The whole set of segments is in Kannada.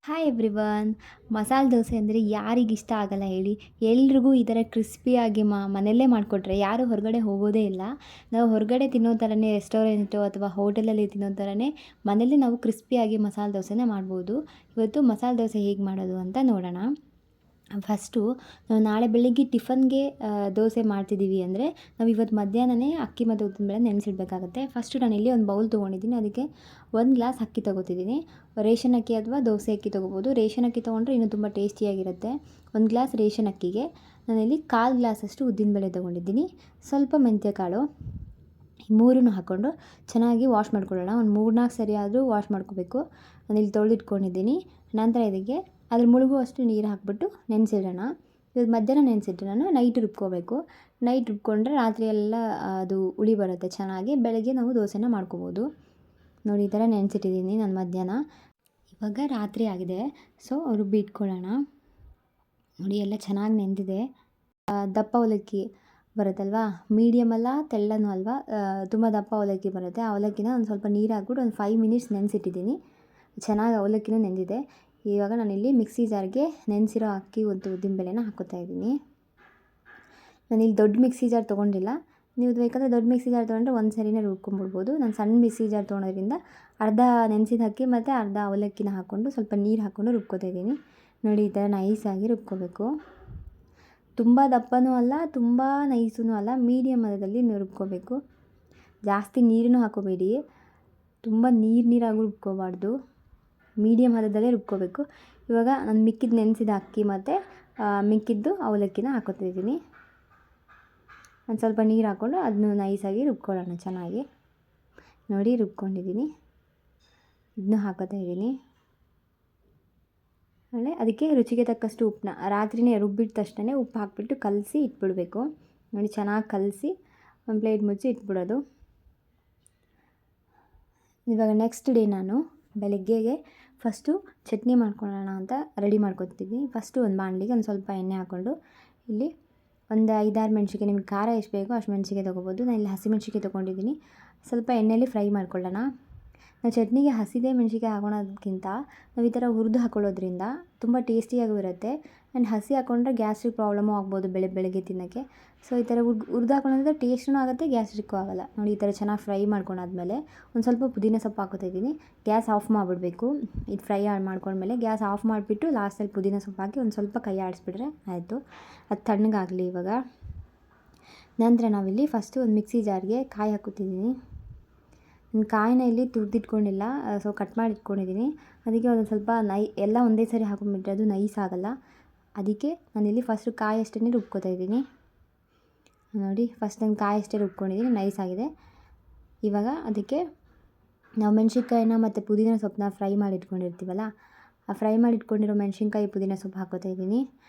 Hi everyone. ಮಸಾಲೆ ದೋಸೆ ಅಂದರೆ ಯಾರಿಗಿಷ್ಟ ಆಗಲ್ಲ ಹೇಳಿ. ಎಲ್ರಿಗೂ ಈ ಥರ ಕ್ರಿಸ್ಪಿಯಾಗಿ ಮನೆಯಲ್ಲೇ ಮಾಡಿಕೊಟ್ರೆ ಯಾರೂ ಹೊರಗಡೆ ಹೋಗೋದೇ ಇಲ್ಲ. ನಾವು ಹೊರಗಡೆ ತಿನ್ನೋ ಥರನೇ ರೆಸ್ಟೋರೆಂಟು ಅಥವಾ ಹೋಟೆಲಲ್ಲಿ ತಿನ್ನೋ ಥರನೇ ಮನೆಯಲ್ಲೇ ನಾವು ಕ್ರಿಸ್ಪಿಯಾಗಿ ಮಸಾಲೆ ದೋಸೆನ ಮಾಡ್ಬೋದು. ಇವತ್ತು ಮಸಾಲೆ ದೋಸೆ ಹೇಗೆ ಮಾಡೋದು ಅಂತ ನೋಡೋಣ. ಫಸ್ಟು ನಾವು ನಾಳೆ ಬೆಳಿಗ್ಗೆ ಟಿಫನ್ಗೆ ದೋಸೆ ಮಾಡ್ತಿದ್ದೀವಿ ಅಂದರೆ ನಾವು ಇವತ್ತು ಮಧ್ಯಾಹ್ನನೇ ಅಕ್ಕಿ ಮತ್ತು ಉದ್ದಿನಬೇಳೆ ನೆನೆಸಿಡ್ಬೇಕಾಗತ್ತೆ. ಫಸ್ಟು ನಾನಿಲ್ಲಿ ಒಂದು ಬೌಲ್ ತೊಗೊಂಡಿದ್ದೀನಿ. ಅದಕ್ಕೆ 1 ಗ್ಲಾಸ್ ಅಕ್ಕಿ ತೊಗೋತಿದ್ದೀನಿ. ರೇಷನ್ ಅಕ್ಕಿ ಅಥವಾ ದೋಸೆ ಅಕ್ಕಿ ತೊಗೋಬೋದು. ರೇಷನ್ ಅಕ್ಕಿ ತೊಗೊಂಡ್ರೆ ಇನ್ನೂ ತುಂಬ ಟೇಸ್ಟಿಯಾಗಿರುತ್ತೆ. 1 ಗ್ಲಾಸ್ ರೇಷನ್ ಅಕ್ಕಿಗೆ ನಾನಿಲ್ಲಿ 1/4 ಗ್ಲಾಸಷ್ಟು ಉದ್ದಿನಬೇಳೆ ತೊಗೊಂಡಿದ್ದೀನಿ. ಸ್ವಲ್ಪ ಮೆಂತ್ಯ ಕಾಳು, ಈ ಮೂರನ್ನು ಹಾಕ್ಕೊಂಡು ಚೆನ್ನಾಗಿ ವಾಶ್ ಮಾಡ್ಕೊಳ್ಳೋಣ. ಒಂದು 3-4 ಸರಿ ಆದರೂ ವಾಶ್ ಮಾಡ್ಕೋಬೇಕು. ನಾನಿಲ್ಲಿ ತೊಳೆದಿಟ್ಕೊಂಡಿದ್ದೀನಿ. ನಂತರ ಇದಕ್ಕೆ ಅದ್ರ ಮುಳುಗುವಷ್ಟು ನೀರು ಹಾಕ್ಬಿಟ್ಟು ನೆನೆಸಿಡೋಣ. ಇದು ಮಧ್ಯಾಹ್ನ ನೆನೆಸಿಟ್ಟು ನಾನು ನೈಟ್ ರುಬ್ಕೋಬೇಕು. ನೈಟ್ ರುಬ್ಕೊಂಡ್ರೆ ರಾತ್ರಿ ಎಲ್ಲ ಅದು ಹುಳಿ ಬರುತ್ತೆ ಚೆನ್ನಾಗಿ. ಬೆಳಗ್ಗೆ ನಾವು ದೋಸೆನ ಮಾಡ್ಕೋಬೋದು. ನೋಡಿ, ಈ ಥರ ನೆನೆಸಿಟ್ಟಿದ್ದೀನಿ ನಾನು ಮಧ್ಯಾಹ್ನ. ಇವಾಗ ರಾತ್ರಿ ಆಗಿದೆ, ಸೊ ರುಬ್ಬಿ ಇಟ್ಕೊಳ್ಳೋಣ. ನೋಡಿ, ಎಲ್ಲ ಚೆನ್ನಾಗಿ ನೆಂದಿದೆ. ದಪ್ಪ ಅವಲಕ್ಕಿ ಬರುತ್ತಲ್ವಾ, ಮೀಡಿಯಮ್ ಅಲ್ಲ ತೆಳ್ಳನೂ ಅಲ್ವಾ, ತುಂಬ ದಪ್ಪ ಅವಲಕ್ಕಿ ಬರುತ್ತೆ. ಆ ಅವಲಕ್ಕಿನ ಒಂದು ಸ್ವಲ್ಪ ನೀರು ಹಾಕ್ಬಿಟ್ಟು ಒಂದು 5 ಮಿನಿಟ್ಸ್ ನೆನೆಸಿಟ್ಟಿದ್ದೀನಿ. ಚೆನ್ನಾಗಿ ಅವಲಕ್ಕಿನೂ ನೆಂದಿದೆ. ಇವಾಗ ನಾನಿಲ್ಲಿ ಮಿಕ್ಸಿ ಜಾರ್ಗೆ ನೆನೆಸಿರೋ ಅಕ್ಕಿ ಮತ್ತು ಉದ್ದಿನಬೇಳೆನ ಹಾಕ್ಕೋತಾ ಇದ್ದೀನಿ. ನಾನಿಲ್ಲಿ ದೊಡ್ಡ ಮಿಕ್ಸಿ ಜಾರ್ ತೊಗೊಂಡಿಲ್ಲ. ನೀವು ಬೇಕಾದರೆ ದೊಡ್ಡ ಮಿಕ್ಸಿ ಜಾರ್ ತೊಗೊಂಡ್ರೆ ಒಂದು ಸರಿನೇ ರುಬ್ಕೊಂಡ್ಬಿಡ್ಬೋದು. ನಾನು ಸಣ್ಣ ಮಿಕ್ಸಿ ಜಾರ್ ತೊಗೊಳೋದ್ರಿಂದ ಅರ್ಧ ನೆನೆಸಿದ ಅಕ್ಕಿ ಮತ್ತು ಅರ್ಧ ಅವಲಕ್ಕಿನ ಹಾಕ್ಕೊಂಡು ಸ್ವಲ್ಪ ನೀರು ಹಾಕ್ಕೊಂಡು ರುಬ್ಕೋತಾ ಇದ್ದೀನಿ. ನೋಡಿ, ಈ ಥರ ನೈಸಾಗಿ ರುಬ್ಕೋಬೇಕು. ತುಂಬ ದಪ್ಪನೂ ಅಲ್ಲ, ತುಂಬ ನೈಸೂ ಅಲ್ಲ, ಮೀಡಿಯಮ್ ಹದದಲ್ಲಿ ನೀವು ರುಬ್ಕೋಬೇಕು. ಜಾಸ್ತಿ ನೀರನ್ನು ಹಾಕೋಬೇಡಿ, ತುಂಬ ನೀರಾಗೂ ರುಬ್ಕೋಬಾರ್ದು, ಮೀಡಿಯಮ್ ಹದದಲ್ಲೇ ರುಬ್ಕೋಬೇಕು. ಇವಾಗ ನಾನು ಮಿಕ್ಕಿದ್ದು ನೆನೆಸಿದ ಅಕ್ಕಿ ಮತ್ತು ಮಿಕ್ಕಿದ್ದು ಅವಲಕ್ಕಿನ ಹಾಕೋತಾ ಇದ್ದೀನಿ. ಒಂದು ಸ್ವಲ್ಪ ನೀರು ಹಾಕ್ಕೊಂಡು ಅದನ್ನು ನೈಸಾಗಿ ರುಬ್ಕೊಳ್ಳೋಣ ಚೆನ್ನಾಗಿ. ನೋಡಿ, ರುಬ್ಕೊಂಡಿದ್ದೀನಿ. ಇದನ್ನು ಹಾಕೋತಾ ಇದ್ದೀನಿ. ಆಮೇಲೆ ಅದಕ್ಕೆ ರುಚಿಗೆ ತಕ್ಕಷ್ಟು ಉಪ್ಪನ್ನ ರಾತ್ರಿನೇ ರುಬ್ಬಿದ ತಕ್ಷಣ ಉಪ್ಪು ಹಾಕ್ಬಿಟ್ಟು ಕಲಸಿ ಇಟ್ಬಿಡಬೇಕು. ನೋಡಿ, ಚೆನ್ನಾಗಿ ಕಲಸಿ ಒಂದು ಪ್ಲೇಟ್ ಮುಚ್ಚಿ ಇಟ್ಬಿಡೋದು. ಇವಾಗ ನೆಕ್ಸ್ಟ್ ಡೇ ನಾನು ಬೆಳಗ್ಗೆಗೆ ಫಸ್ಟು ಚಟ್ನಿ ಮಾಡ್ಕೊಳ್ಳೋಣ ಅಂತ ರೆಡಿ ಮಾಡ್ಕೊತಿದ್ದೀನಿ. ಫಸ್ಟು ಒಂದು ಬಾಣಲಿಗೆ ಒಂದು ಸ್ವಲ್ಪ ಎಣ್ಣೆ ಹಾಕ್ಕೊಂಡು ಇಲ್ಲಿ ಒಂದು 5-6 ಮೆಣಸಿನ್ಕಾಯಿ, ನಿಮಗೆ ಖಾರ ಎಷ್ಟು ಬೇಕೋ ಅಷ್ಟು ಮೆಣಸಿನ್ಕಾಯಿ ತೊಗೋಬೋದು. ನಾನು ಇಲ್ಲಿ ಹಸಿಮೆಣಸಿನ್ಕಾಯಿ ತೊಗೊಂಡಿದ್ದೀನಿ. ಸ್ವಲ್ಪ ಎಣ್ಣೆಯಲ್ಲಿ ಫ್ರೈ ಮಾಡ್ಕೊಳ್ಳೋಣ. ನಾವು ಚಟ್ನಿಗೆ ಹಸಿದೇ ಮೆಣಸಿನ್ಕಾಯಿ ಹಾಕೊಳೋದಕ್ಕಿಂತ ನಾವು ಈ ಥರ ಹುರಿದು ಹಾಕೊಳ್ಳೋದ್ರಿಂದ ತುಂಬ ಟೇಸ್ಟಿಯಾಗೂ ಇರುತ್ತೆ. ಆ್ಯಂಡ್ ಹಸಿ ಹಾಕ್ಕೊಂಡ್ರೆ ಗ್ಯಾಸ್ಟ್ರಿಕ್ ಪ್ರಾಬ್ಲಮ್ಮು ಆಗ್ಬೋದು ಬೆಳಗ್ಗೆ ತಿನ್ನೋಕ್ಕೆ. ಸೊ ಈ ಥರ ಹುರಿದು ಹಾಕೊಳ್ಳೋದ್ರಿಂದ ಟೇಸ್ಟೂ ಆಗುತ್ತೆ, ಗ್ಯಾಸ್ಟ್ರಿಕ್ಕೂ ಆಗೋಲ್ಲ. ನೋಡಿ, ಈ ಥರ ಚೆನ್ನಾಗಿ ಫ್ರೈ ಮಾಡ್ಕೊಂಡಾದ್ಮೇಲೆ ಒಂದು ಸ್ವಲ್ಪ ಪುದೀನ ಸೊಪ್ಪು ಹಾಕೋತಾ ಇದ್ದೀನಿ. ಗ್ಯಾಸ್ ಆಫ್ ಮಾಡಿಬಿಡ್ಬೇಕು. ಇದು ಫ್ರೈ ಮಾಡ್ಕೊಂಡ್ಮೇಲೆ ಗ್ಯಾಸ್ ಆಫ್ ಮಾಡಿಬಿಟ್ಟು ಲಾಸ್ಟಲ್ಲಿ ಪುದೀನ ಸೊಪ್ಪು ಹಾಕಿ ಒಂದು ಸ್ವಲ್ಪ ಕೈ ಆಡಿಸ್ಬಿಟ್ರೆ ಆಯಿತು. ಅದು ತಣ್ಣಗಾಗಲಿ ಇವಾಗ. ನಂತರ ನಾವಿಲ್ಲಿ ಫಸ್ಟು ಒಂದು ಮಿಕ್ಸಿ ಜಾರ್ಗೆ ಕಾಯಿ ಹಾಕೋತಿದ್ದೀನಿ. ನಾನು ಕಾಯಿನ ಇಲ್ಲಿ ತುರಿದಿಟ್ಕೊಂಡಿಲ್ಲ, ಸೊ ಕಟ್ ಮಾಡಿ ಇಟ್ಕೊಂಡಿದ್ದೀನಿ. ಅದಕ್ಕೆ ಒಂದು ಸ್ವಲ್ಪ ಎಲ್ಲ ಒಂದೇ ಸರಿ ಹಾಕೊಂಡ್ಬಿಟ್ರೆ ಅದು ನೈಸ್ ಆಗೋಲ್ಲ. ಅದಕ್ಕೆ ನಾನಿಲ್ಲಿ ಫಸ್ಟು ಕಾಯಿ ಅಷ್ಟೇ ರುಬ್ಕೋತಾ ಇದ್ದೀನಿ. ನೋಡಿ, ಫಸ್ಟ್ ನಾನು ಕಾಯಿ ಅಷ್ಟೇ ರುಬ್ಕೊಂಡಿದ್ದೀನಿ, ನೈಸ್ ಆಗಿದೆ. ಇವಾಗ ಅದಕ್ಕೆ ನಾವು ಮೆಣಸಿನ್ಕಾಯಿನ ಮತ್ತು ಪುದೀನ ಸೊಪ್ಪನ್ನ ಫ್ರೈ ಮಾಡಿ ಇಟ್ಕೊಂಡಿರ್ತೀವಲ್ಲ, ಆ ಫ್ರೈ ಮಾಡಿ ಇಟ್ಕೊಂಡಿರೋ ಮೆಣಸಿನ್ಕಾಯಿ ಪುದೀನ ಸೊಪ್ಪು ಹಾಕೋತಾ ಇದ್ದೀನಿ.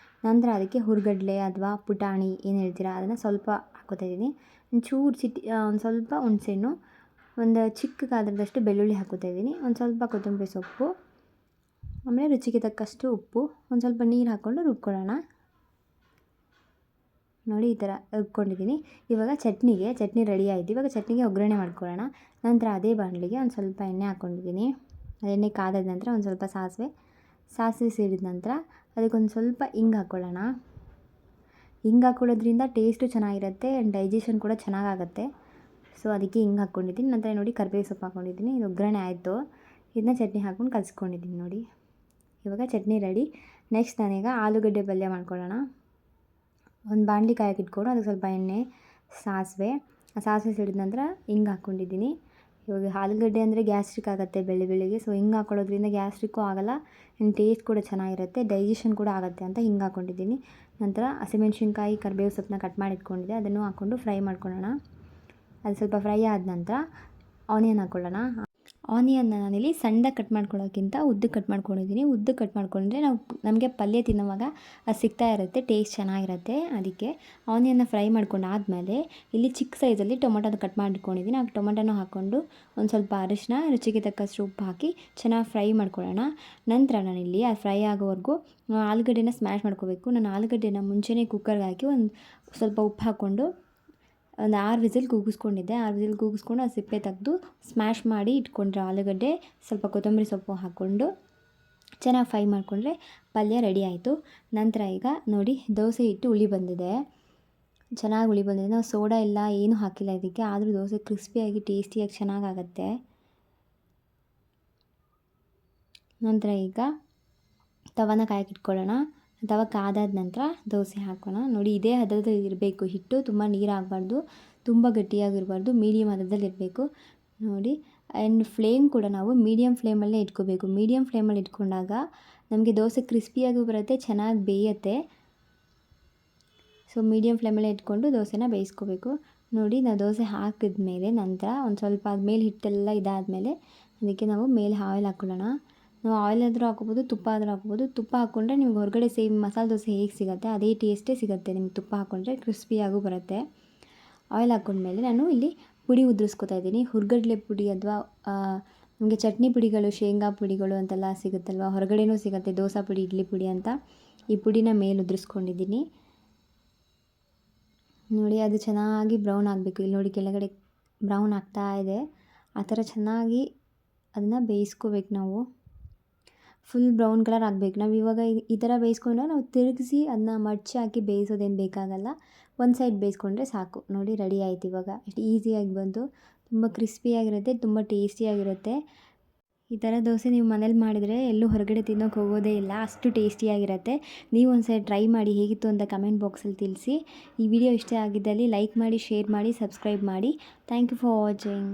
ನಂತರ ಅದಕ್ಕೆ ಹುರ್ಗಡ್ಲೆ ಅಥವಾ ಪುಟಾಣಿ ಏನು ಹೇಳ್ತೀರಾ ಅದನ್ನು ಸ್ವಲ್ಪ ಹಾಕೋತಾ ಇದ್ದೀನಿ. ಒಂಚೂರು ಒಂದು ಸ್ವಲ್ಪ ಹುಣಸೆಹಣ್ಣು, ಒಂದು ಚಿಕ್ಕ ಗಾತ್ರದಷ್ಟು ಬೆಳ್ಳುಳ್ಳಿ ಹಾಕೋತಾ ಇದ್ದೀನಿ. ಒಂದು ಸ್ವಲ್ಪ ಕೊತ್ತಂಬರಿ ಸೊಪ್ಪು, ಆಮೇಲೆ ರುಚಿಗೆ ತಕ್ಕಷ್ಟು ಉಪ್ಪು, ಒಂದು ಸ್ವಲ್ಪ ನೀರು ಹಾಕ್ಕೊಂಡು ರುಬ್ಕೊಳ್ಳೋಣ. ನೋಡಿ, ಈ ಥರ ರುಬ್ಕೊಂಡಿದ್ದೀನಿ. ಇವಾಗ ಚಟ್ನಿ ರೆಡಿ ಆಯಿತು. ಇವಾಗ ಚಟ್ನಿಗೆ ಒಗ್ಗರಣೆ ಮಾಡ್ಕೊಳ್ಳೋಣ. ನಂತರ ಅದೇ ಬಾಣಲಿಗೆ ಒಂದು ಸ್ವಲ್ಪ ಎಣ್ಣೆ ಹಾಕ್ಕೊಂಡಿದ್ದೀನಿ. ಎಣ್ಣೆ ಕಾದ ನಂತರ ಒಂದು ಸ್ವಲ್ಪ ಸಾಸಿವೆ ಸಿಡಿದ ನಂತರ ಅದಕ್ಕೊಂದು ಸ್ವಲ್ಪ ಹಿಂಗೆ ಹಾಕ್ಕೊಳ್ಳೋಣ. ಹಿಂಗೆ ಹಾಕ್ಕೊಳ್ಳೋದ್ರಿಂದ ಟೇಸ್ಟು ಚೆನ್ನಾಗಿರುತ್ತೆ ಆ್ಯಂಡ್ ಡೈಜೆಷನ್ ಕೂಡ ಚೆನ್ನಾಗಾಗುತ್ತೆ. ಸೊ ಅದಕ್ಕೆ ಹಿಂಗೆ ಹಾಕ್ಕೊಂಡಿದ್ದೀನಿ. ನಂತರ ನೋಡಿ, ಕರಿಬೇವು ಸೊಪ್ಪು ಹಾಕ್ಕೊಂಡಿದ್ದೀನಿ. ಇದು ಒಗ್ಗರಣೆ ಆಯಿತು. ಇದನ್ನ ಚಟ್ನಿ ಹಾಕ್ಕೊಂಡು ಕಲಿಸ್ಕೊಂಡಿದ್ದೀನಿ. ನೋಡಿ, ಇವಾಗ ಚಟ್ನಿ ರೆಡಿ. ನೆಕ್ಸ್ಟ್ ನಾನೀಗ ಆಲೂಗಡ್ಡೆ ಪಲ್ಯ ಮಾಡ್ಕೊಳ್ಳೋಣ. ಒಂದು ಬಾಣಲಿ ಕಾಯಕ್ಕೆ ಇಟ್ಕೊಂಡು ಅದಕ್ಕೆ ಸ್ವಲ್ಪ ಎಣ್ಣೆ, ಸಾಸಿವೆ ಸಿಡಿದ ನಂತರ ಹಿಂಗೆ ಹಾಕ್ಕೊಂಡಿದ್ದೀನಿ. ಇವಾಗ ಆಲೂಗಡ್ಡೆ ಅಂದರೆ ಗ್ಯಾಸ್ಟ್ರಿಕ್ ಆಗುತ್ತೆ ಬೆಳಿಗ್ಗೆ. ಸೊ ಹಿಂಗೆ ಹಾಕೊಳ್ಳೋದ್ರಿಂದ ಗ್ಯಾಸ್ಟ್ರಿಕ್ಕೂ ಆಗೋಲ್ಲ ಆ್ಯಂಡ್ ಟೇಸ್ಟ್ ಕೂಡ ಚೆನ್ನಾಗಿರುತ್ತೆ, ಡೈಜೆಷನ್ ಕೂಡ ಆಗುತ್ತೆ ಅಂತ ಹಿಂಗೆ ಹಾಕ್ಕೊಂಡಿದ್ದೀನಿ. ನಂತರ ಹಸಿಮೆಣ್ಸಿನ್ಕಾಯಿ, ಕರಿಬೇವು ಸೊಪ್ಪನ್ನ ಕಟ್ ಮಾಡಿ ಇಟ್ಕೊಂಡಿದ್ದೆ, ಅದನ್ನು ಹಾಕ್ಕೊಂಡು ಫ್ರೈ ಮಾಡ್ಕೊಳ್ಳೋಣ. ಅದು ಸ್ವಲ್ಪ ಫ್ರೈ ಆದ ನಂತರ ಆನಿಯನ್ ಹಾಕ್ಕೊಳ್ಳೋಣ. ಆನಿಯನ್ನ ನಾನಿಲ್ಲಿ ಸಣ್ಣದಾಗಿ ಕಟ್ ಮಾಡ್ಕೊಳ್ಳೋಕ್ಕಿಂತ ಉದ್ದಕ್ಕೆ ಕಟ್ ಮಾಡ್ಕೊಂಡಿದ್ದೀನಿ. ಉದ್ದಕ್ಕೆ ಕಟ್ ಮಾಡ್ಕೊಂಡ್ರೆ ನಮಗೆ ಪಲ್ಯ ತಿನ್ನೋವಾಗ ಅದು ಸಿಗ್ತಾ ಇರುತ್ತೆ, ಟೇಸ್ಟ್ ಚೆನ್ನಾಗಿರುತ್ತೆ. ಅದಕ್ಕೆ ಆನಿಯನ್ನ ಫ್ರೈ ಮಾಡ್ಕೊಂಡಾದಮೇಲೆ ಇಲ್ಲಿ ಚಿಕ್ಕ ಸೈಜಲ್ಲಿ ಟೊಮೊಟೊನ ಕಟ್ ಮಾಡಿಟ್ಕೊಂಡಿದ್ದೀನಿ. ಆ ಟೊಮೊಟೊನ ಹಾಕ್ಕೊಂಡು ಒಂದು ಸ್ವಲ್ಪ ಅರಿಶಿನ, ರುಚಿಗೆ ತಕ್ಕಷ್ಟು ಉಪ್ಪು ಹಾಕಿ ಚೆನ್ನಾಗಿ ಫ್ರೈ ಮಾಡ್ಕೊಳ್ಳೋಣ. ನಂತರ ನಾನಿಲ್ಲಿ ಅದು ಫ್ರೈ ಆಗೋವರೆಗೂ ಆಲೂಗಡ್ಡೆನ ಸ್ಮ್ಯಾಶ್ ಮಾಡ್ಕೋಬೇಕು. ನಾನು ಆಲೂಗಡ್ಡೆನ ಮುಂಚೆನೇ ಕುಕ್ಕರ್ಗೆ ಹಾಕಿ ಒಂದು ಸ್ವಲ್ಪ ಉಪ್ಪು ಹಾಕ್ಕೊಂಡು ಒಂದು 6 ವಿಸಿಲ್ ಕೂಗಿಸ್ಕೊಂಡಿದ್ದೆ. 6 ವಿಸಿಲ್ ಕೂಗಿಸ್ಕೊಂಡು ಆ ಸಿಪ್ಪೆ ತೆಗೆದು ಸ್ಮ್ಯಾಶ್ ಮಾಡಿ ಇಟ್ಕೊಂಡ್ರೆ ಆಲೂಗಡ್ಡೆ, ಸ್ವಲ್ಪ ಕೊತ್ತಂಬರಿ ಸೊಪ್ಪು ಹಾಕ್ಕೊಂಡು ಚೆನ್ನಾಗಿ ಫ್ರೈ ಮಾಡಿಕೊಂಡ್ರೆ ಪಲ್ಯ ರೆಡಿ ಆಯಿತು. ನಂತರ ಈಗ ನೋಡಿ ದೋಸೆ ಹಿಟ್ಟು ಉಳಿ ಬಂದಿದೆ, ಚೆನ್ನಾಗಿ ಉಳಿ ಬಂದಿದೆ. ನಾವು ಸೋಡಾ ಎಲ್ಲ ಏನೂ ಹಾಕಿಲ್ಲ ಇದಕ್ಕೆ, ಆದರೂ ದೋಸೆ ಕ್ರಿಸ್ಪಿಯಾಗಿ ಟೇಸ್ಟಿಯಾಗಿ ಚೆನ್ನಾಗಾಗತ್ತೆ. ನಂತರ ಈಗ ತವನ ಕಾಯಕ್ಕಿಟ್ಕೊಳ್ಳೋಣ. ತವ ಕಾದಾದ ನಂತರ ದೋಸೆ ಹಾಕೋಣ. ನೋಡಿ ಇದೇ ಹದದಲ್ಲಿ ಇರಬೇಕು ಹಿಟ್ಟು, ತುಂಬ ನೀರಾಗಬಾರ್ದು, ತುಂಬ ಗಟ್ಟಿಯಾಗಿರಬಾರ್ದು, ಮೀಡಿಯಮ್ ಹದದಲ್ಲಿ ಇರಬೇಕು ನೋಡಿ. ಆ್ಯಂಡ್ ಫ್ಲೇಮ್ ಕೂಡ ನಾವು ಮೀಡಿಯಮ್ ಫ್ಲೇಮಲ್ಲೇ ಇಟ್ಕೋಬೇಕು. ಮೀಡಿಯಮ್ ಫ್ಲೇಮಲ್ಲಿ ಇಟ್ಕೊಂಡಾಗ ನಮಗೆ ದೋಸೆ ಕ್ರಿಸ್ಪಿಯಾಗೂ ಬರುತ್ತೆ, ಚೆನ್ನಾಗಿ ಬೇಯುತ್ತೆ. ಸೊ ಮೀಡಿಯಮ್ ಫ್ಲೇಮಲ್ಲೇ ಇಟ್ಕೊಂಡು ದೋಸೆನ ಬೇಯಿಸ್ಕೋಬೇಕು. ನೋಡಿ ನಾವು ದೋಸೆ ಹಾಕಿದ್ಮೇಲೆ ನಂತರ ಒಂದು ಸ್ವಲ್ಪ ಆದಮೇಲೆ ಹಿಟ್ಟೆಲ್ಲ ಇದಾದಮೇಲೆ ಅದಕ್ಕೆ ನಾವು ಮೇಲೆ ಆಯಿಲ್ ಹಾಕ್ಕೊಳ್ಳೋಣ. ನಾವು ಆಯಿಲ್ ಆದರೂ ಹಾಕ್ಕೋಬೋದು, ತುಪ್ಪ ಆದರೂ ಹಾಕ್ಬೋದು. ತುಪ್ಪ ಹಾಕ್ಕೊಂಡ್ರೆ ನಿಮ್ಗೆ ಹೊರಗಡೆ ಸೇಮ್ ಮಸಾಲೆ ದೋಸೆ ಹೇಗೆ ಸಿಗುತ್ತೆ ಅದೇ ಟೇಸ್ಟೇ ಸಿಗುತ್ತೆ ನಿಮ್ಗೆ. ತುಪ್ಪ ಹಾಕ್ಕೊಂಡ್ರೆ ಕ್ರಿಸ್ಪಿಯಾಗೂ ಬರುತ್ತೆ. ಆಯಿಲ್ ಹಾಕ್ಕೊಂಡ್ಮೇಲೆ ನಾನು ಇಲ್ಲಿ ಪುಡಿ ಉದುರಿಸ್ಕೊತಾ ಇದ್ದೀನಿ. ಹುರ್ಗಡ್ಲೆ ಪುಡಿ ಅಥವಾ ನಮಗೆ ಚಟ್ನಿ ಪುಡಿಗಳು, ಶೇಂಗಾ ಪುಡಿಗಳು ಅಂತೆಲ್ಲ ಸಿಗುತ್ತಲ್ವ, ಹೊರಗಡೆನೂ ಸಿಗುತ್ತೆ, ದೋಸೆ ಪುಡಿ, ಇಡ್ಲಿ ಪುಡಿ ಅಂತ. ಈ ಪುಡಿನ ಮೇಲೆ ಉದುರಿಸ್ಕೊಂಡಿದ್ದೀನಿ ನೋಡಿ. ಅದು ಚೆನ್ನಾಗಿ ಬ್ರೌನ್ ಆಗಬೇಕು. ಇಲ್ಲಿ ನೋಡಿ ಕೆಳಗಡೆ ಬ್ರೌನ್ ಆಗ್ತಾ ಇದೆ. ಆ ಥರ ಚೆನ್ನಾಗಿ ಅದನ್ನು ಬೇಯಿಸ್ಕೋಬೇಕು ನಾವು. ಫುಲ್ ಬ್ರೌನ್ ಕಲರ್ ಆಗಬೇಕು. ನಾವು ಇವಾಗ ಈ ಥರ ಬೇಯಿಸ್ಕೊಂಡ್ರೆ ನಾವು ತಿರುಗಿಸಿ ಅದನ್ನ ಮಡ್ಚಿ ಹಾಕಿ ಬೇಯಿಸೋದೇನು ಬೇಕಾಗಲ್ಲ. ಒಂದು ಸೈಡ್ ಬೇಯಿಸ್ಕೊಂಡ್ರೆ ಸಾಕು. ನೋಡಿ ರೆಡಿ ಆಯ್ತು ಇವಾಗ. ಎಷ್ಟು ಈಸಿಯಾಗಿ ಬಂತು, ತುಂಬ ಕ್ರಿಸ್ಪಿಯಾಗಿರುತ್ತೆ, ತುಂಬ ಟೇಸ್ಟಿಯಾಗಿರುತ್ತೆ. ಈ ಥರ ದೋಸೆ ನೀವು ಮನೇಲಿ ಮಾಡಿದರೆ ಎಲ್ಲೂ ಹೊರಗಡೆ ತಿನ್ನೋಕೆ ಹೋಗೋದೇ ಇಲ್ಲ, ಅಷ್ಟು ಟೇಸ್ಟಿಯಾಗಿರುತ್ತೆ. ನೀವು ಒಂದು ಸೈಡ್ ಟ್ರೈ ಮಾಡಿ ಹೇಗಿತ್ತು ಅಂತ ಕಮೆಂಟ್ ಬಾಕ್ಸಲ್ಲಿ ತಿಳಿಸಿ. ಈ ವಿಡಿಯೋ ಇಷ್ಟ ಆಗಿದ್ದಲ್ಲಿ ಲೈಕ್ ಮಾಡಿ, ಶೇರ್ ಮಾಡಿ, ಸಬ್ಸ್ಕ್ರೈಬ್ ಮಾಡಿ. Thank you for watching.